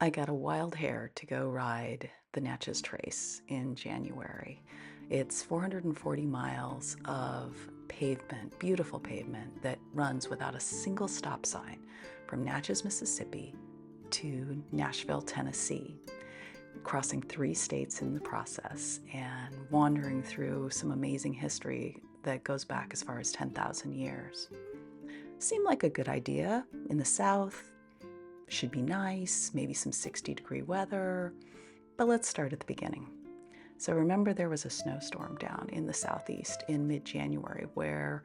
I got a wild hair to go ride the Natchez Trace in January. It's 440 miles of pavement, beautiful pavement that runs without a single stop sign from Natchez, Mississippi to Nashville, Tennessee, crossing 3 states in the process and wandering through some amazing history that goes back as far as 10,000 years. Seemed like a good idea in the South. Should be nice, maybe some 60-degree weather, but let's start at the beginning. So remember there was a snowstorm down in the southeast in mid-January where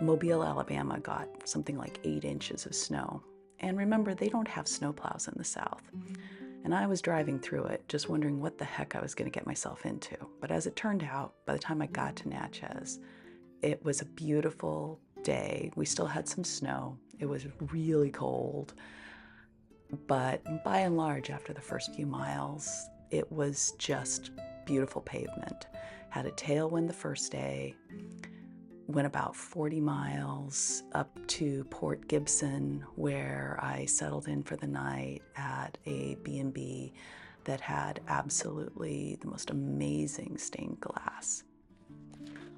Mobile, Alabama got something like 8 inches of snow. And remember, they don't have snowplows in the South. And I was driving through it, just wondering what the heck I was going to get myself into. But as it turned out, by the time I got to Natchez, it was a beautiful day. We still had some snow. It was really cold. But by and large, after the first few miles, it was just beautiful pavement. Had a tailwind the first day, went about 40 miles up to Port Gibson, where I settled in for the night at a B&B that had absolutely the most amazing stained glass.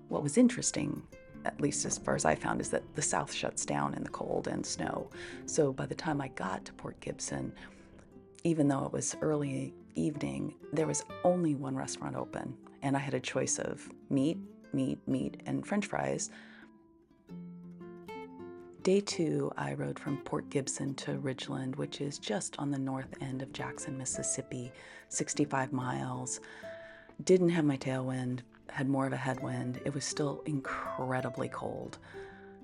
What was interesting, at least as far as I found, is that the South shuts down in the cold and snow. So by the time I got to Port Gibson, even though it was early evening, there was only one restaurant open, and I had a choice of meat, and French fries. Day 2, I rode from Port Gibson to Ridgeland, which is just on the north end of Jackson, Mississippi, 65 miles. Didn't have my tailwind, had more of a headwind. It was still incredibly cold.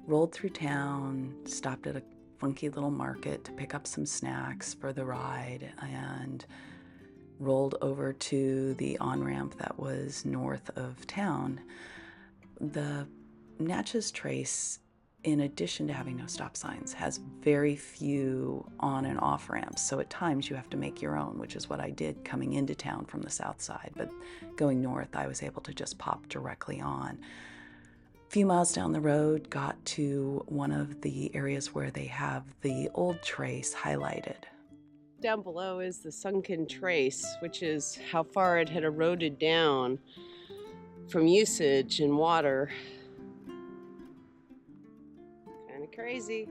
Rolled through town, stopped at a funky little market to pick up some snacks for the ride, and rolled over to the on-ramp that was north of town. The Natchez Trace, in addition to having no stop signs, has very few on and off ramps. So at times you have to make your own, which is what I did coming into town from the south side. But going north, I was able to just pop directly on. A few miles down the road, got to one of the areas where they have the old trace highlighted. Down below is the sunken trace, which is how far it had eroded down from usage and water. Kind of crazy.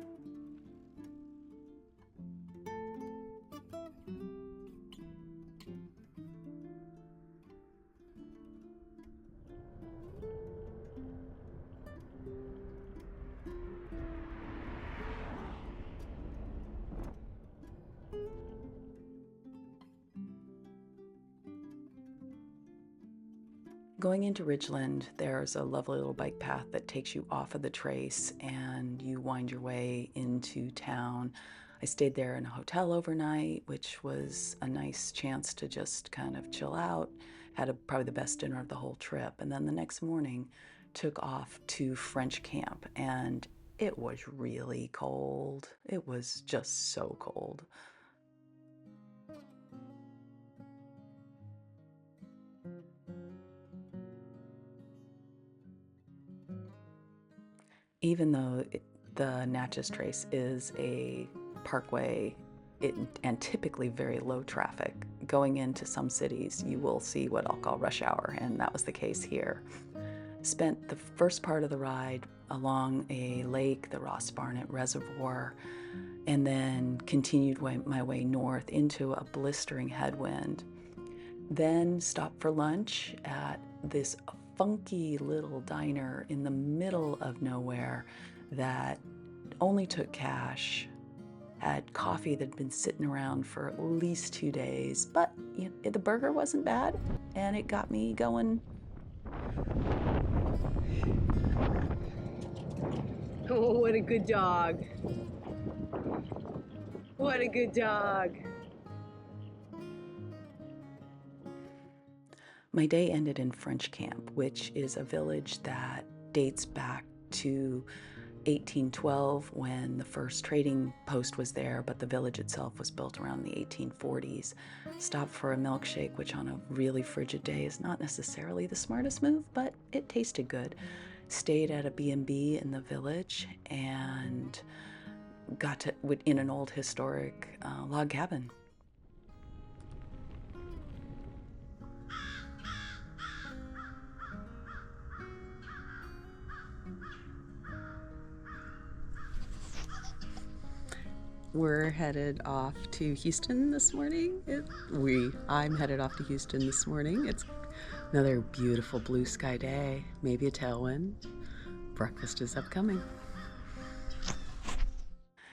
Going into Ridgeland, there's a lovely little bike path that takes you off of the trace and you wind your way into town. I stayed there in a hotel overnight, which was a nice chance to just kind of chill out. Had probably the best dinner of the whole trip. And then the next morning, took off to French camp, and it was really cold. It was just so cold. Even though the Natchez Trace is a parkway and typically very low traffic, going into some cities you will see what I'll call rush hour, and that was the case here. Spent the first part of the ride along a lake, the Ross Barnett Reservoir, and then continued my way north into a blistering headwind. Then stopped for lunch at this funky little diner in the middle of nowhere that only took cash, had coffee that had been sitting around for at least 2 days, but the burger wasn't bad, and it got me going. Oh, what a good dog. What a good dog. My day ended in French Camp, which is a village that dates back to 1812 when the first trading post was there, but the village itself was built around the 1840s. Stopped for a milkshake, which on a really frigid day is not necessarily the smartest move, but it tasted good. Stayed at a B&B in the village and got to in an old historic log cabin. We're headed off to Houston this morning. I'm headed off to Houston this morning. It's another beautiful blue sky day, maybe a tailwind. Breakfast is upcoming.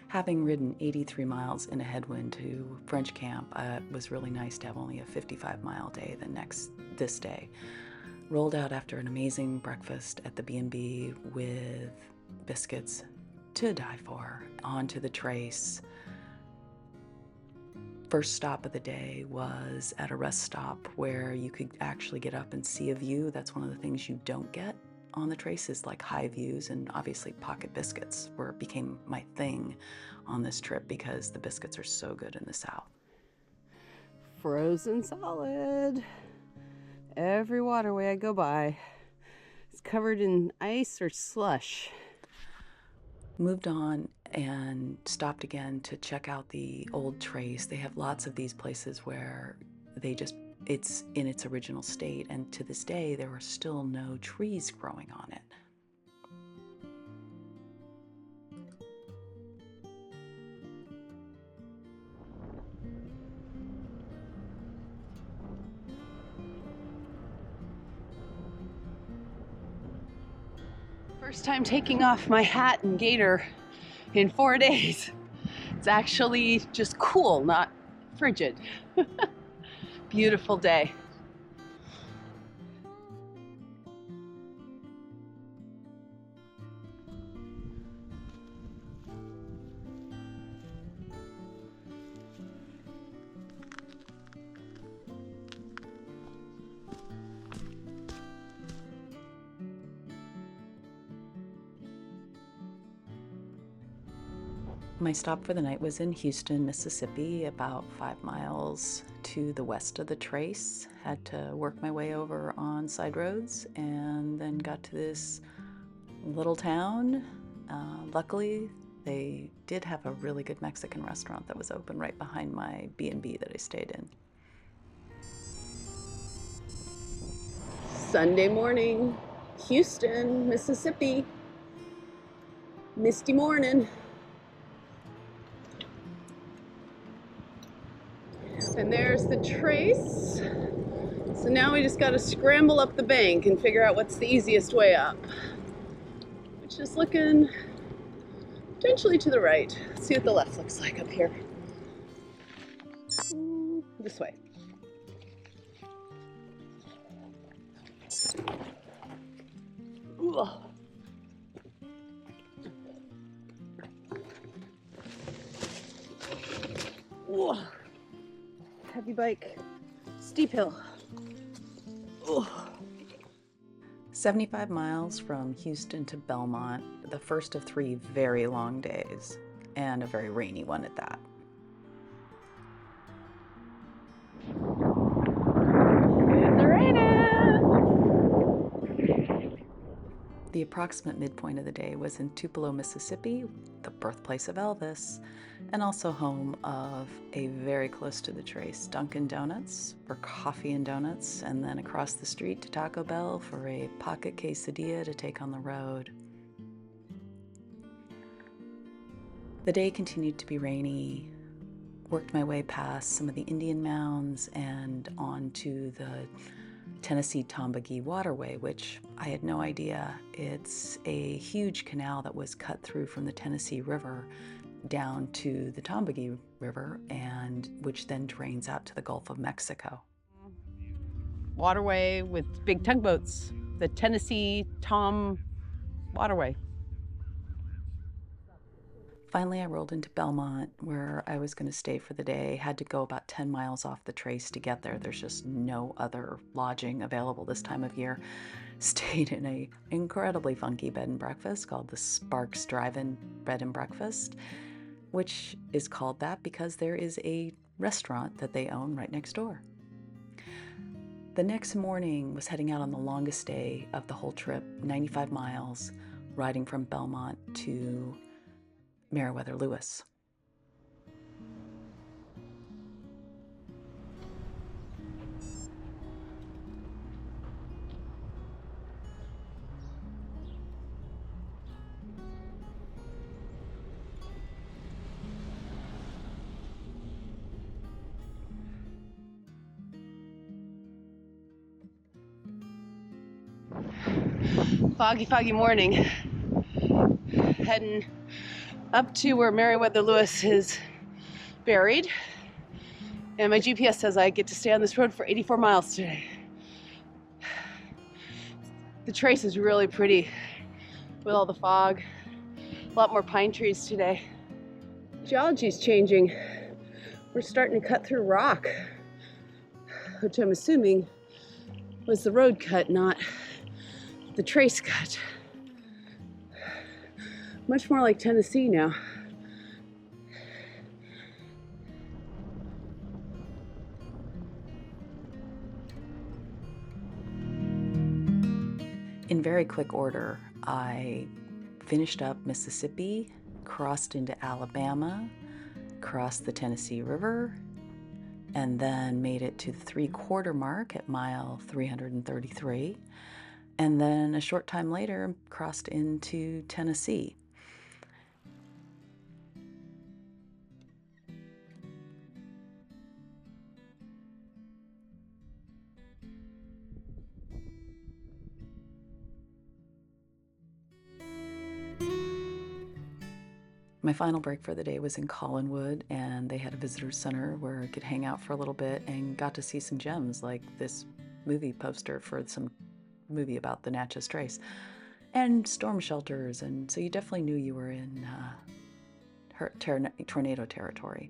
Having ridden 83 miles in a headwind to French Camp, it was really nice to have only a 55-mile day this day. Rolled out after an amazing breakfast at the B&B with biscuits to die for, onto the trace. First stop of the day was at a rest stop where you could actually get up and see a view. That's one of the things you don't get on the trace, is like high views, and obviously pocket biscuits became my thing on this trip because the biscuits are so good in the South. Frozen solid. Every waterway I go by is covered in ice or slush. Moved on and stopped again to check out the old trace. They have lots of these places where it's in its original state, and to this day there are still no trees growing on it. First time taking off my hat and gaiter in 4 days. It's actually just cool, not frigid. Beautiful day. My stop for the night was in Houston, Mississippi, about 5 miles to the west of the trace. Had to work my way over on side roads and then got to this little town. Luckily, they did have a really good Mexican restaurant that was open right behind my B&B that I stayed in. Sunday morning, Houston, Mississippi. Misty morning. And there's the trace. So now we just got to scramble up the bank and figure out what's the easiest way up, which is looking potentially to the right. Let's see what the left looks like up here. This way. Ooh. Ooh. Heavy bike, steep hill. Ooh. 75 miles from Houston to Belmont, the first of 3 very long days, and a very rainy one at that. It's raining! The approximate midpoint of the day was in Tupelo, Mississippi, the birthplace of Elvis, and also home of a very close to the trace Dunkin' Donuts for coffee and donuts, and then across the street to Taco Bell for a pocket quesadilla to take on the road. The day continued to be rainy. Worked my way past some of the Indian mounds and onto the Tennessee Tombigbee Waterway, which I had no idea. It's a huge canal that was cut through from the Tennessee River down to the Tombigbee River, and which then drains out to the Gulf of Mexico. Waterway with big tugboats, the Tennessee Tom Waterway. Finally, I rolled into Belmont, where I was going to stay for the day. Had to go about 10 miles off the trace to get there. There's just no other lodging available this time of year. Stayed in an incredibly funky bed and breakfast called the Sparks Drive-In Bed and Breakfast, which is called that because there is a restaurant that they own right next door. The next morning was heading out on the longest day of the whole trip, 95 miles, riding from Belmont to Meriwether Lewis. Foggy morning. Heading up to where Meriwether Lewis is buried. And my GPS says I get to stay on this road for 84 miles today. The trace is really pretty with all the fog. A lot more pine trees today. Geology's changing. We're starting to cut through rock, which I'm assuming was the road cut, not the trace cut. Much more like Tennessee now. In very quick order, I finished up Mississippi, crossed into Alabama, crossed the Tennessee River, and then made it to the 3/4 mark at mile 333. And then a short time later, crossed into Tennessee. My final break for the day was in Collinwood, and they had a visitor center where I could hang out for a little bit and got to see some gems like this movie poster for some movie about the Natchez Trace and storm shelters. And so you definitely knew you were in tornado territory.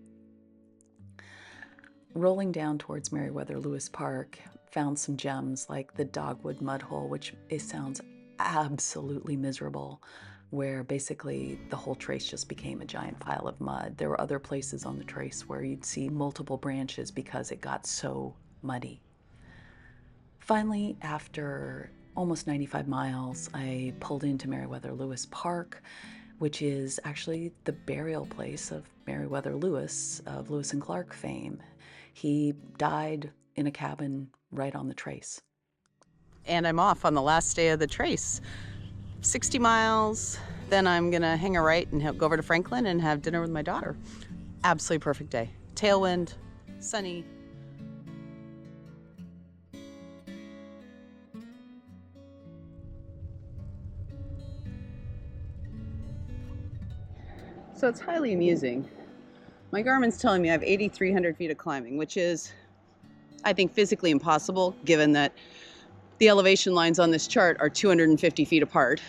Rolling down towards Meriwether Lewis Park, found some gems like the Dogwood Mud Hole, which sounds absolutely miserable, where basically the whole trace just became a giant pile of mud. There were other places on the trace where you'd see multiple branches because it got so muddy. Finally, after almost 95 miles, I pulled into Meriwether Lewis Park, which is actually the burial place of Meriwether Lewis of Lewis and Clark fame. He died in a cabin right on the trace. And I'm off on the last day of the trace. 60 miles, then I'm gonna hang a right and go over to Franklin and have dinner with my daughter. Absolutely perfect day. Tailwind, sunny. So it's highly amusing. My Garmin's telling me I have 8,300 feet of climbing, which is, I think, physically impossible given that the elevation lines on this chart are 250 feet apart.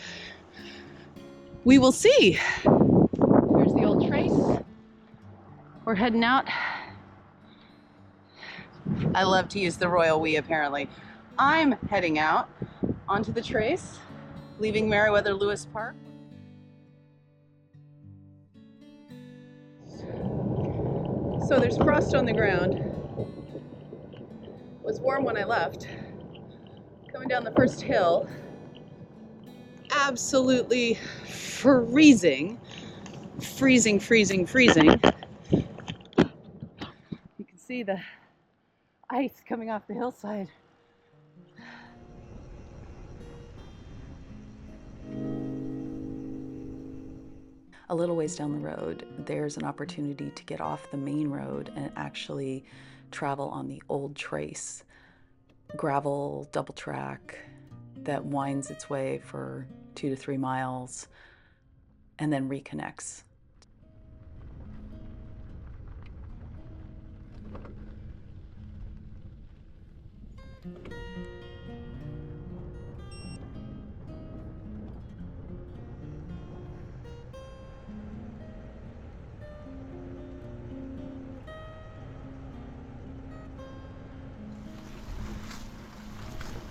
We will see. Here's the old trace. We're heading out. I love to use the royal we, apparently. I'm heading out onto the trace, leaving Meriwether Lewis Park. So there's frost on the ground. It was warm when I left. Coming down the first hill, absolutely freezing. You can see the ice coming off the hillside. A little ways down the road, there's an opportunity to get off the main road and actually travel on the old trace. Gravel double track that winds its way for 2 to 3 miles and then reconnects.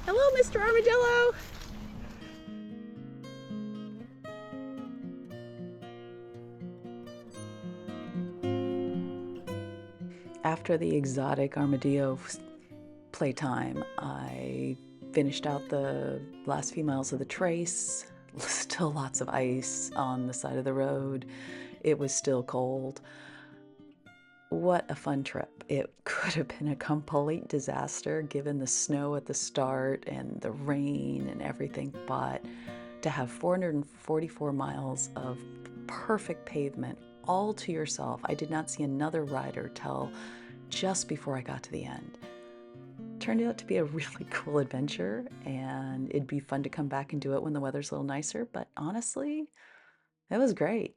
Hello, Mr. Armadillo. After the exotic armadillo playtime, I finished out the last few miles of the trace. Still lots of ice on the side of the road. It was still cold. What a fun trip. It could have been a complete disaster given the snow at the start and the rain and everything, but to have 444 miles of perfect pavement all to yourself. I did not see another rider till just before I got to the end. Turned out to be a really cool adventure, and it'd be fun to come back and do it when the weather's a little nicer, but honestly, it was great.